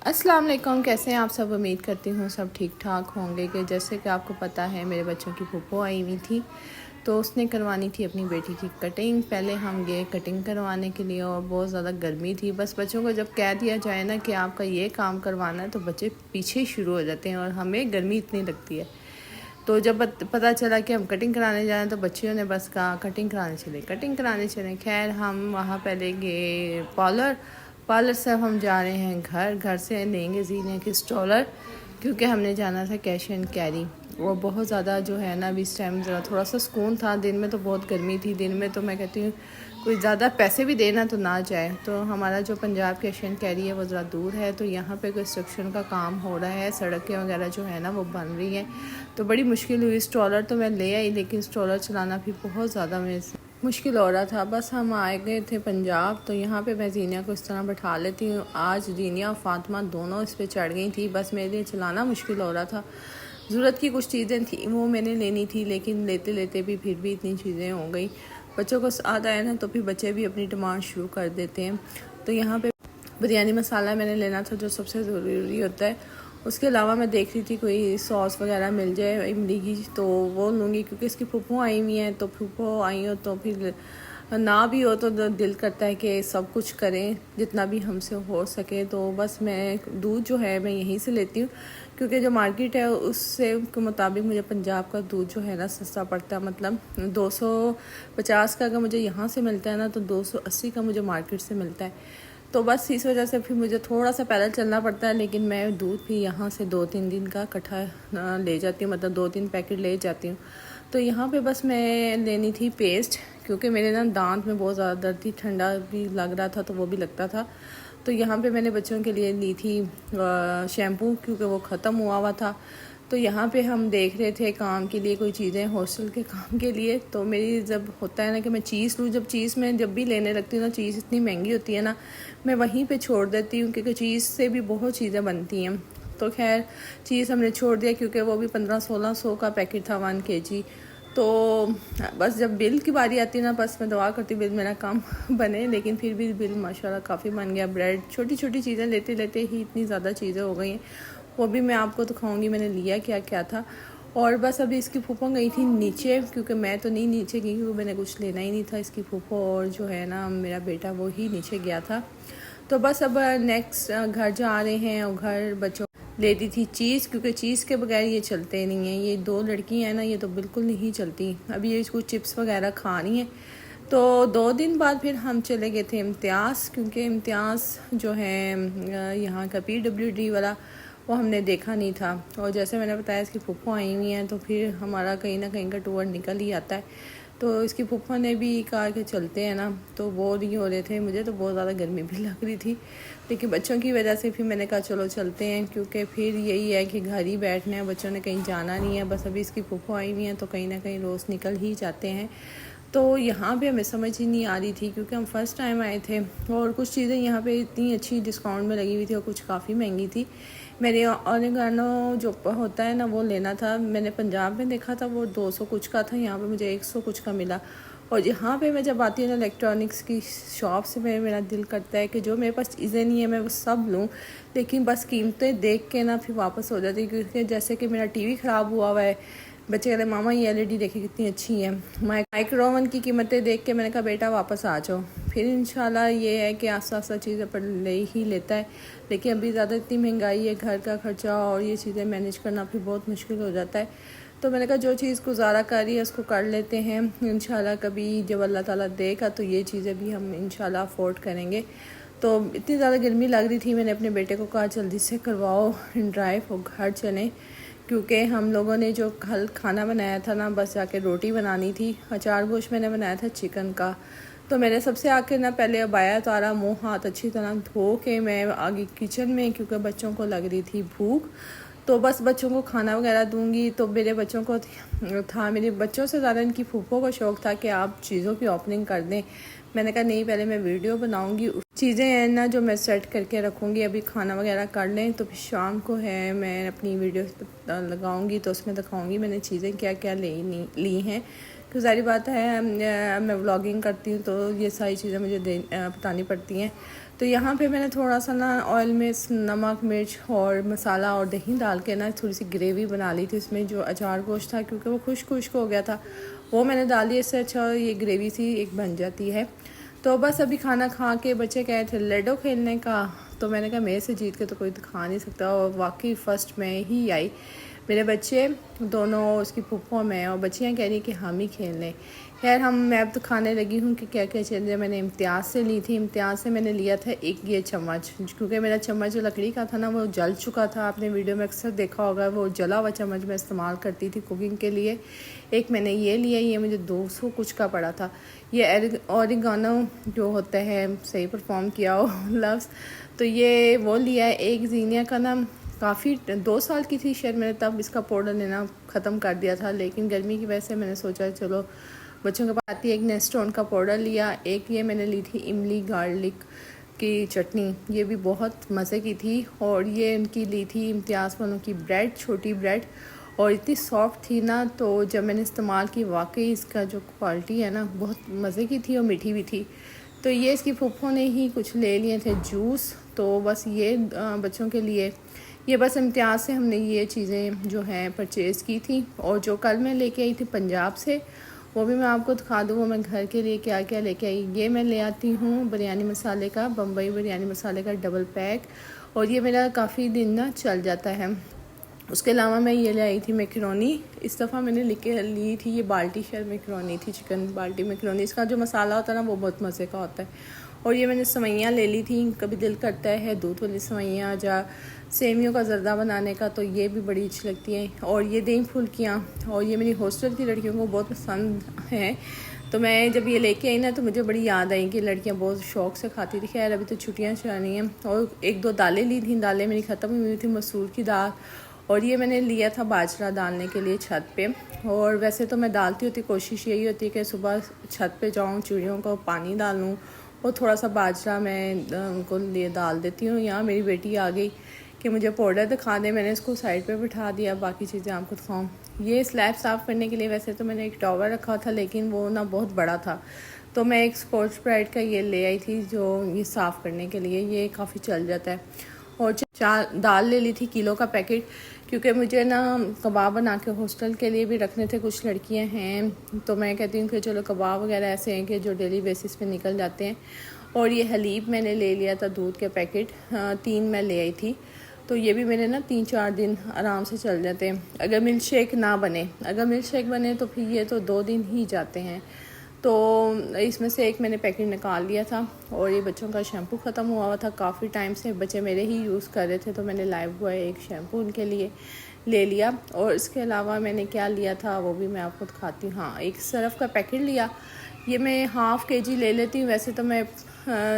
अस्सलाम वालेकुम। कैसे हैं आप सब? उम्मीद करती हूँ सब ठीक ठाक होंगे। कि जैसे कि आपको पता है मेरे बच्चों की फूफो आई हुई थी, तो उसने करवानी थी अपनी बेटी की कटिंग। पहले हम गए कटिंग करवाने के लिए और बहुत ज़्यादा गर्मी थी। बस बच्चों को जब कह दिया जाए ना कि आपका ये काम करवाना है तो बच्चे पीछे शुरू हो जाते हैं और हमें गर्मी इतनी लगती है। तो जब पता चला कि हम कटिंग कराने जा रहे हैं तो बच्चियों ने बस कहा कटिंग कराने चले। खैर हम वहाँ पहले गए पार्लर से हम जा रहे हैं घर से लेंगे जीने की स्टॉलर, क्योंकि हमने जाना था कैश एंड कैरी। वो बहुत ज़्यादा जो है ना अभी इस टाइम ज़रा थोड़ा सा सुकून था। दिन में तो बहुत गर्मी थी। दिन में तो मैं कहती हूँ कोई ज़्यादा पैसे भी देना तो ना जाए। तो हमारा जो पंजाब कैश एंड कैरी है वो ज़रा दूर है, तो यहाँ पे कंस्ट्रक्शन का काम हो रहा है, सड़कें वगैरह जो है ना वो बन रही हैं, तो बड़ी मुश्किल हुई। स्ट्रॉलर तो मैं ले आई, लेकिन स्ट्रॉलर चलाना भी बहुत ज़्यादा मेरे से मुश्किल हो रहा था। बस हम आए गए थे पंजाब, तो यहाँ पे मैं जीनिया को इस तरह बैठा लेती हूँ। आज जीनिया और फातिमा दोनों इस पर चढ़ गई थी। बस मेरे लिए चलाना मुश्किल हो रहा था। ज़रूरत की कुछ चीज़ें थी वो मैंने लेनी थी, लेकिन लेते लेते भी फिर भी इतनी चीज़ें हो गई। बच्चों को साथ आए ना तो फिर बच्चे भी अपनी डिमांड शुरू कर देते हैं। तो यहाँ पे बिरयानी मसाला मैंने लेना था जो सबसे ज़रूरी होता है। उसके अलावा मैं देख रही थी कोई सॉस वगैरह मिल जाए इमली की तो वो लूँगी, क्योंकि इसकी फूफो आई हुई हैं। तो फूफो आई हो तो फिर ना भी हो तो दिल करता है कि सब कुछ करें जितना भी हमसे हो सके। तो बस मैं दूध जो है मैं यहीं से लेती हूँ, क्योंकि जो मार्केट है उससे के मुताबिक मुझे पंजाब का दूध जो है ना सस्ता पड़ता है। मतलब 250 का अगर मुझे यहाँ से मिलता है ना तो 280 का मुझे मार्केट से मिलता है। तो बस इस वजह से फिर मुझे थोड़ा सा पैदल चलना पड़ता है, लेकिन मैं दूध भी यहाँ से 2-3 दिन का इकट्ठा ले जाती हूँ, मतलब 2-3 पैकेट ले जाती हूँ। तो यहाँ पे बस मैं लेनी थी पेस्ट, क्योंकि मेरे ना दांत में बहुत ज़्यादा दर्द थी, ठंडा भी लग रहा था तो वो भी लगता था। तो यहाँ पे मैंने बच्चों के लिए ली थी शैम्पू, क्योंकि वो ख़त्म हुआ था। तो यहाँ पे हम देख रहे थे काम के लिए कोई चीज़ें हॉस्टल के काम के लिए। तो मेरी जब होता है ना कि मैं चीज़ लूँ, जब चीज़ मैं जब भी लेने लगती हूँ ना, चीज़ इतनी महंगी होती है ना, मैं वहीं पे छोड़ देती हूँ, क्योंकि चीज़ से भी बहुत चीज़ें बनती हैं। तो खैर चीज़ हमने छोड़ दिया, क्योंकि वो भी 1500-1600 का पैकेट था 1 kg। तो बस जब बिल की बारी आती है ना, बस मैं दुआ करती हूँ बिल मेरा कम बने, लेकिन फिर भी बिल माशाल्लाह काफ़ी बन गया। ब्रेड, छोटी छोटी चीज़ें लेते लेते ही इतनी ज़्यादा चीज़ें हो गई हैं। वो भी मैं आपको दिखाऊंगी मैंने लिया क्या क्या था। और बस अभी इसकी फूफो गई थी नीचे, क्योंकि मैं तो नहीं नीचे गई, क्योंकि मैंने कुछ लेना ही नहीं था। इसकी फूफो और जो है ना मेरा बेटा वो ही नीचे गया था। तो बस अब नेक्स्ट घर जा रहे हैं। और घर बच्चों लेती थी चीज़, क्योंकि चीज़ के बगैर ये चलते नहीं हैं। ये 2 लड़की हैं ना, ये तो बिल्कुल नहीं चलती। अभी ये इसको चिप्स वगैरह खानी है। तो 2 दिन बाद फिर हम चले गए थे इम्तियाज़, क्योंकि इम्तियाज़ जो है यहाँ का PWD वाला वो हमने देखा नहीं था। और जैसे मैंने बताया इसकी फूफो आई हुई हैं, तो फिर हमारा कहीं ना कहीं का टूर निकल ही आता है। तो इसकी फूफा ने भी कहा कि चलते हैं ना, तो वो नहीं हो रहे थे। मुझे तो बहुत ज़्यादा गर्मी भी लग रही थी, लेकिन बच्चों की वजह से फिर मैंने कहा चलो चलते हैं, क्योंकि फिर यही है कि घर ही बैठना है, बच्चों ने कहीं जाना नहीं है। बस अभी इसकी फूफो आई हुई हैं तो कहीं ना कहीं रोज़ निकल ही जाते हैं। तो यहाँ पे हमें समझ ही नहीं आ रही थी, क्योंकि हम फर्स्ट टाइम आए थे और कुछ चीज़ें यहाँ पे इतनी अच्छी डिस्काउंट में लगी हुई थी और कुछ काफ़ी महंगी थी। मेरे ऑरिगानो जो होता है ना वो लेना था। मैंने पंजाब में देखा था वो 200 कुछ का था, यहाँ पे मुझे 100 कुछ का मिला। और यहाँ पे मैं जब आती हूँ ना इलेक्ट्रॉनिक्स की शॉप से, मेरा दिल करता है कि जो मेरे पास चीज़ें नहीं है मैं वो सब लूँ, लेकिन बस कीमतें देख के ना फिर वापस हो जाती है। क्योंकि जैसे कि मेरा टीवी ख़राब हुआ है, बच्चे कहते मामा ये LED देखी कितनी अच्छी है। माइक्रोवन की कीमतें देख के मैंने कहा बेटा वापस आ जाओ। फिर इंशाल्लाह ये है कि आस्ता आस्ता चीज़ें पर ले ही लेता है, लेकिन अभी ज़्यादा इतनी महंगाई है, घर का खर्चा और ये चीज़ें मैनेज करना फिर बहुत मुश्किल हो जाता है। तो मैंने कहा जो चीज़ गुजारा कर रही है उसको कर लेते हैं। इंशाल्लाह कभी जब अल्लाह ताला देगा तो ये चीज़ें भी हम इंशाल्लाह अफोर्ड करेंगे। तो इतनी ज़्यादा गर्मी लग रही थी, मैंने अपने बेटे को कहा जल्दी से करवाओ ड्राइव और घर चलें, क्योंकि हम लोगों ने जो कल खाना बनाया था ना, बस जाके रोटी बनानी थी। अचार गोश्त मैंने बनाया था चिकन का। तो मैंने सबसे आके ना पहले अबाया उतारा, मुँह हाथ अच्छी तरह धो के मैं आगे किचन में, क्योंकि बच्चों को लग रही थी भूख। तो बस बच्चों को खाना वगैरह दूंगी। तो मेरे बच्चों को था, मेरे बच्चों से ज़्यादा इनकी फूफो का शौक़ था कि आप चीज़ों की ओपनिंग कर दें। मैंने कहा नहीं, पहले मैं वीडियो बनाऊंगी, चीज़ें हैं ना जो मैं सेट करके रखूँगी, अभी खाना वगैरह कर लें तो फिर शाम को है मैं अपनी वीडियो लगाऊंगी तो उसमें दिखाऊंगी मैंने चीज़ें क्या क्या ली हैं। तो सारी बात है मैं व्लॉगिंग करती हूँ तो ये सारी चीज़ें मुझे बतानी पड़ती हैं। तो यहाँ पे मैंने थोड़ा सा ना ऑयल में नमक मिर्च और मसाला और दही डाल के ना थोड़ी सी ग्रेवी बना ली थी। इसमें जो अचार गोश्त था क्योंकि वो खुश्क खुश्क हो गया था वो मैंने डाल दिया। इससे अच्छा ये ग्रेवी सी एक बन जाती है। तो बस अभी खाना खा के बच्चे कहे थे लूडो खेलने का, तो मैंने कहा मेरे से जीत के तो कोई खा नहीं सकता। और वाकई फ़र्स्ट मैं ही आई। मेरे बच्चे दोनों, उसकी फूफो में और बच्चियाँ कह रही कि हम ही खेल लें। खैर मैं अब तो खाने लगी हूँ कि क्या क्या चीज़ें मैंने इम्तियाज़ से ली थी। इम्तियाज़ से मैंने लिया था एक ये चम्मच, क्योंकि मेरा चम्मच जो लकड़ी का था ना वो जल चुका था। आपने वीडियो में अक्सर देखा होगा, वो जला हुआ चम्मच मैं इस्तेमाल करती थी कुकिंग के लिए। एक मैंने ये लिया, ये मुझे 200 कुछ का पड़ा था। ये ओरिगानो जो होता है, सही परफॉर्म किया हो लव्स, तो ये वो लिया है। एक जीनिया का ना काफ़ी 2 साल की थी शायद, मैंने तब इसका पाउडर लेना ख़त्म कर दिया था, लेकिन गर्मी की वजह से मैंने सोचा चलो बच्चों के पास आती है। एक नेस्टोन का पाउडर लिया। एक ये मैंने ली थी इमली गार्लिक की चटनी, ये भी बहुत मज़े की थी। और ये इनकी ली थी इम्तियाज़ वालों की ब्रेड, छोटी ब्रेड, और इतनी सॉफ्ट थी ना, तो जब मैंने इस्तेमाल की वाकई इसका जो क्वालिटी है ना बहुत मज़े की थी और मीठी भी थी। तो ये इसकी फूफो ने ही कुछ ले लिए थे जूस, तो बस ये बच्चों के लिए ये बस इम्तियाज़ से हमने ये चीज़ें जो हैं परचेज़ की थी। और जो कल मैं लेके आई थी पंजाब से, वो भी मैं आपको दिखा दूँ वो मैं घर के लिए क्या क्या लेके आई। ये मैं ले आती हूँ बिरयानी मसाले का, बम्बई बिरयानी मसाले का डबल पैक, और ये मेरा काफ़ी दिन ना चल जाता है। उसके अलावा मैं ये ले आई थी मैकरोनी। इस दफ़ा मैंने ली थी ये बाल्टी शेयर मैकरोनी थी, चिकन बाल्टी मैकरोनी। इसका जो मसाला होता है ना वो बहुत मज़े का होता है। और ये मैंने सवैयाँ ले ली थी, कभी दिल करता है दूध वाली सवैयाँ या सेमियों का ज़र्दा बनाने का, तो ये भी बड़ी अच्छी लगती हैं। और ये दही फुल्कियाँ, और ये मेरी हॉस्टल की लड़कियों को बहुत पसंद है। तो मैं जब ये लेके आई ना तो मुझे बड़ी याद आई कि लड़कियां बहुत शौक़ से खाती थी। खैर अभी तो छुट्टियां चल रही हैं। और 1-2 दालें ली थी, दालें मेरी ख़त्म हुई थी, मसूर की दाल, और ये मैंने लिया था बाजरा डालने के लिए छत पे। और वैसे तो मैं डालती होती, कोशिश यही होती है कि सुबह छत पे जाऊँ, चिड़ियों को पानी डालूँ और थोड़ा सा बाजरा मैं उनको लिए डाल देती हूँ। यहाँ मेरी बेटी आ गई कि मुझे पाउडर दिखा दे, मैंने इसको साइड पे बिठा दिया, बाकी चीज़ें आपको दिखाऊँ। ये स्लैब साफ़ करने के लिए वैसे तो मैंने एक टॉवल रखा था, लेकिन वो ना बहुत बड़ा था, तो मैं एक स्कॉच ब्राइट का ये ले आई थी जो ये साफ़ करने के लिए, ये काफ़ी चल जाता है। और 4 दाल ले ली थी किलो का पैकेट, क्योंकि मुझे ना कबाब बना के हॉस्टल के लिए भी रखने थे। कुछ लड़कियां हैं तो मैं कहती हूँ कि चलो कबाब वगैरह ऐसे हैं कि जो डेली बेसिस पे निकल जाते हैं। और ये हलीब मैंने ले लिया था, दूध के पैकेट 3 मैं ले आई थी, तो ये भी मेरे ना 3-4 दिन आराम से चल जाते हैं। अगर मिल्क शेक ना बने, अगर मिल्क शेक बने तो फिर ये तो 2 दिन ही जाते हैं। तो इसमें से एक मैंने पैकेट निकाल लिया था। और ये बच्चों का शैम्पू ख़त्म हुआ था काफ़ी टाइम से, बच्चे मेरे ही यूज़ कर रहे थे, तो मैंने लाइफ बॉय एक शैम्पू उनके लिए ले लिया। और इसके अलावा मैंने क्या लिया था वो भी मैं आपको दिखाती हूँ। हाँ, एक सर्फ़ का पैकेट लिया, ये मैं ½ kg ले लेती हूँ। वैसे तो मैं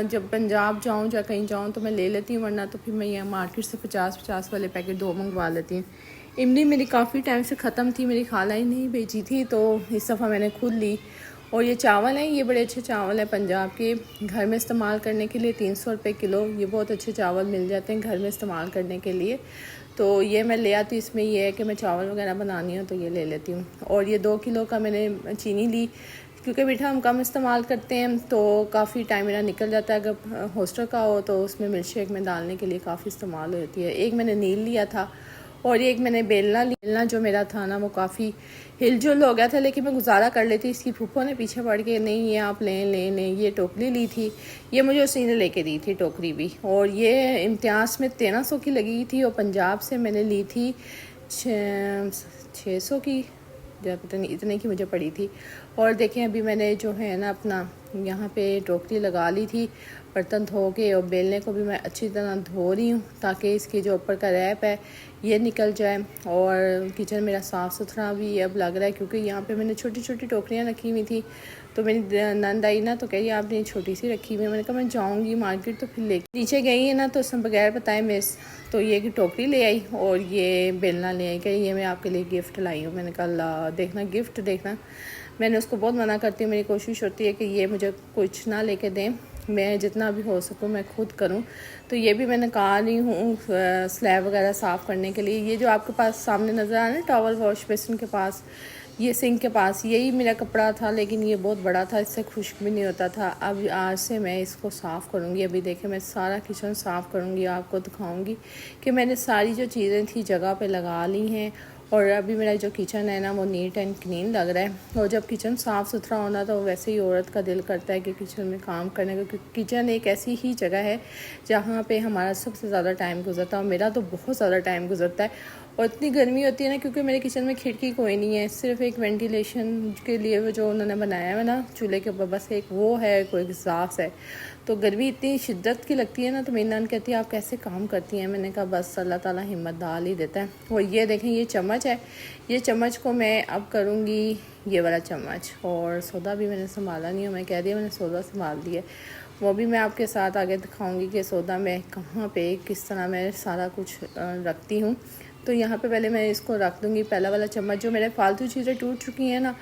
जब पंजाब जाऊँ या कहीं जाऊँ तो मैं ले लेती हूँ, वरना तो फिर मैं ये मार्केट से 50-50 वाले पैकेट 2 मंगवा लेती हूँ। इमली मेरी काफ़ी टाइम से ख़त्म थी, मेरी खाला ही नहीं बेची थी, तो इस दफ़ा मैंने खुद ली। और ये चावल हैं, ये बड़े अच्छे चावल हैं पंजाब के, घर में इस्तेमाल करने के लिए 300 रुपये किलो। ये बहुत अच्छे चावल मिल जाते हैं घर में इस्तेमाल करने के लिए, तो ये मैं ले आती हूँ। इसमें ये है कि मैं चावल वगैरह बनानी हो तो ये ले लेती हूँ। और ये 2 किलो का मैंने चीनी ली, क्योंकि मीठा हम कम इस्तेमाल करते हैं तो काफ़ी टाइम मेरा निकल जाता है। अगर हॉस्टल का हो तो उसमें मिल्क शेक में डालने के लिए काफ़ी इस्तेमाल होती है। एक मैंने नील लिया था, और एक मैंने बेलना जो मेरा था ना वो काफ़ी हिलजुल हो गया था, लेकिन मैं गुजारा कर लेती। इसकी फूफो ने पीछे पड़ के नहीं ये आप लें। ये टोकरी ली थी, ये मुझे उसी ने लेके दी थी टोकरी भी। और ये इम्तियाज़ में 1300 की लगी थी, और पंजाब से मैंने ली थी 600 की, जब इतने की मुझे पड़ी थी। और देखें अभी मैंने जो है ना अपना यहाँ पे टोकरी लगा ली थी, बर्तन धो के, और बेलने को भी मैं अच्छी तरह धो रही हूँ ताकि इसकी जो ऊपर का रैप है ये निकल जाए। और किचन मेरा साफ़ सुथरा भी अब लग रहा है, क्योंकि यहाँ पे मैंने छोटी छोटी टोकरियाँ रखी हुई थी। तो मेरी नंद आई ना तो कही आपने छोटी सी रखी हुई है। मैंने कहा मैं जाऊँगी मार्केट तो फिर लेके नीचे गई है ना, तो उसने बगैर बताए मिस तो ये की टोकरी ले आई और ये बेलना ले आई, कही ये मैं आपके लिए गिफ्ट लाई हूँ। मैंने कहा देखना गिफ्ट देखना। मैंने उसको बहुत मना करती हूँ, मेरी कोशिश होती है कि ये मुझे कुछ ना लेके दें, मैं जितना भी हो सकूँ मैं खुद करूँ। तो ये भी मैंने कहा रही हूँ स्लैब वगैरह साफ़ करने के लिए। ये जो आपके पास सामने नज़र आ रहा है ना टॉवल वॉश बेसिन के पास, ये सिंक के पास यही मेरा कपड़ा था, लेकिन ये बहुत बड़ा था, इससे खुश्क भी नहीं होता था। अब आज से मैं इसको साफ़ करूँगी। अभी देखें मैं सारा किचन साफ़ करूँगी, आपको दिखाऊँगी कि मैंने सारी जो चीज़ें थी जगह पे लगा ली हैं। और अभी मेरा जो किचन है ना वो नीट एंड क्लीन लग रहा है। और जब किचन साफ़ सुथरा होना तो वैसे ही औरत का दिल करता है कि किचन में काम करने का, क्योंकि किचन एक ऐसी ही जगह है जहाँ पे हमारा सबसे ज़्यादा टाइम गुजरता है। और मेरा तो बहुत ज़्यादा टाइम गुजरता है। और इतनी गर्मी होती है ना, क्योंकि मेरे किचन में खिड़की कोई नहीं है, सिर्फ एक वेंटिलेशन के लिए वो जो उन्होंने बनाया है ना चूल्हे के ऊपर, बस एक वो है, कोई एग्जॉस्ट है। तो गर्मी इतनी शिद्दत की लगती है ना, तो मेरी नान कहती है आप कैसे काम करती हैं। मैंने कहा बस अल्लाह ताला हिम्मत डाल ही देता है। और ये देखें ये चम्मच है, ये चम्मच को मैं अब करूँगी ये वाला चम्मच। और सौदा भी मैंने संभाला नहीं है, मैं कह दिया मैंने सौदा संभाल दिया। वो भी मैं आपके साथ आगे दिखाऊंगी कि सौदा मैं कहाँ पे किस तरह मैं सारा कुछ रखती हूँ। तो यहाँ पे पहले मैं इसको रख दूँगी। पहला वाला चम्मच जो मेरे फालतू चीज़ें टूट चुकी हैं ना,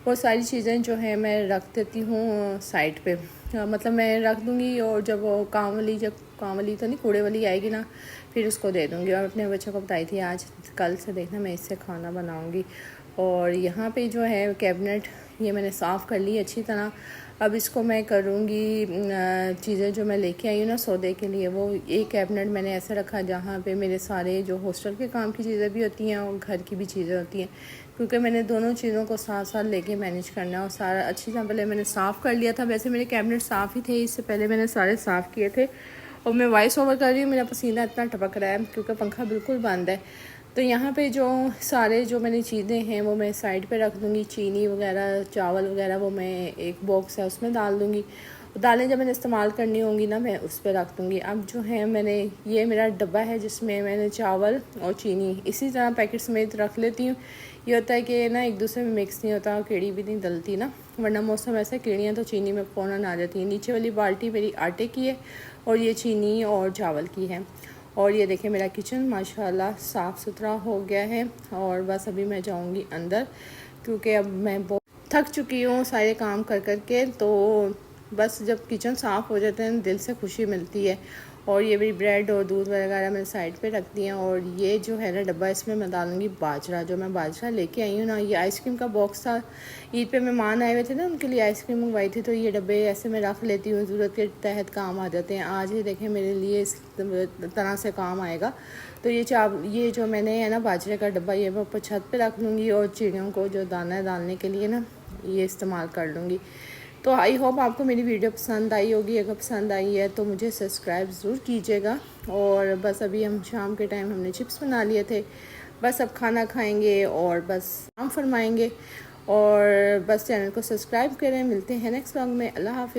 वो सारी चीज़ें जो है मैं रख देती हूँ साइड पे। मतलब मैं रख दूँगी, और जब काम वाली तो नहीं, कूड़े वाली आएगी ना, फिर उसको दे दूँगी। और अपने बच्चों को बताई थी आज कल से देखना मैं इससे खाना बनाऊँगी। और यहाँ पे जो है कैबिनेट ये मैंने साफ़ कर ली अच्छी तरह। अब इसको मैं करूँगी चीज़ें जो मैं लेके आई हूँ ना सौदे के लिए, वो एक कैबिनेट मैंने ऐसे रखा जहाँ पे मेरे सारे जो हॉस्टल के काम की चीज़ें भी होती हैं और घर की भी चीज़ें होती हैं, क्योंकि मैंने दोनों चीज़ों को साथ साथ लेके मैनेज करना है। और सारा अच्छी तरह पहले मैंने साफ़ कर लिया था। वैसे मेरे कैबिनेट साफ़ ही थे, इससे पहले मैंने सारे साफ़ किए थे। और मैं वॉइस ओवर कर रही हूँ, मेरा पसीना इतना टपक रहा है क्योंकि पंखा बिल्कुल बंद है। तो यहाँ पे जो सारे जो मैंने चीज़ें हैं वो मैं साइड पे रख दूँगी। चीनी वगैरह, चावल वगैरह वो मैं एक बॉक्स है उसमें डाल दूँगी। दालें जब मैंने इस्तेमाल करनी होंगी ना मैं उस पर रख दूँगी। अब जो है मैंने ये मेरा डब्बा है जिसमें मैंने चावल और चीनी इसी तरह पैकेट समेत रख लेती हूँ। ये होता है कि ना एक दूसरे में मिक्स नहीं होता, कीड़ी भी नहीं डलती ना, वरना मौसम ऐसा कीड़ियाँ तो चीनी में फ़ौरन आ जाती हैं। नीचे वाली बाल्टी मेरी आटे की है और ये चीनी और चावल की है। और ये देखें मेरा किचन माशाल्लाह साफ़ सुथरा हो गया है। और बस अभी मैं जाऊंगी अंदर, क्योंकि अब मैं बहुत थक चुकी हूँ सारे काम कर कर के। तो बस जब किचन साफ़ हो जाते हैं दिल से खुशी मिलती है। और ये मेरी ब्रेड और दूध वगैरह मैंने साइड पे रख दिया। और ये जो है ना डब्बा, इसमें मैं डालूँगी बाजरा। जो मैं बाजरा लेके आई हूँ ना, ये आइसक्रीम का बॉक्स था, ईद पे मेहमान आए हुए थे ना, उनके लिए आइसक्रीम मंगवाई थी। तो ये डब्बे ऐसे मैं रख लेती हूँ, ज़रूरत के तहत काम आ जाते हैं। आज ही देखें मेरे लिए इस तरह से काम आएगा। तो ये जो मैंने है ना बाजरे का डब्बा, ये मैं ऊपर छत पे रख लूँगी। और चिड़ियों को जो दाना डालने के लिए ना ये इस्तेमाल कर लूँगी। तो आई होप आपको मेरी वीडियो पसंद आई होगी। अगर पसंद आई है तो मुझे सब्सक्राइब ज़रूर कीजिएगा। और बस अभी हम शाम के टाइम हमने चिप्स बना लिए थे, बस अब खाना खाएंगे और बस काम फरमाएंगे। और बस चैनल को सब्सक्राइब करें। मिलते हैं नेक्स्ट व्लॉग में। अल्लाह हाफिज़।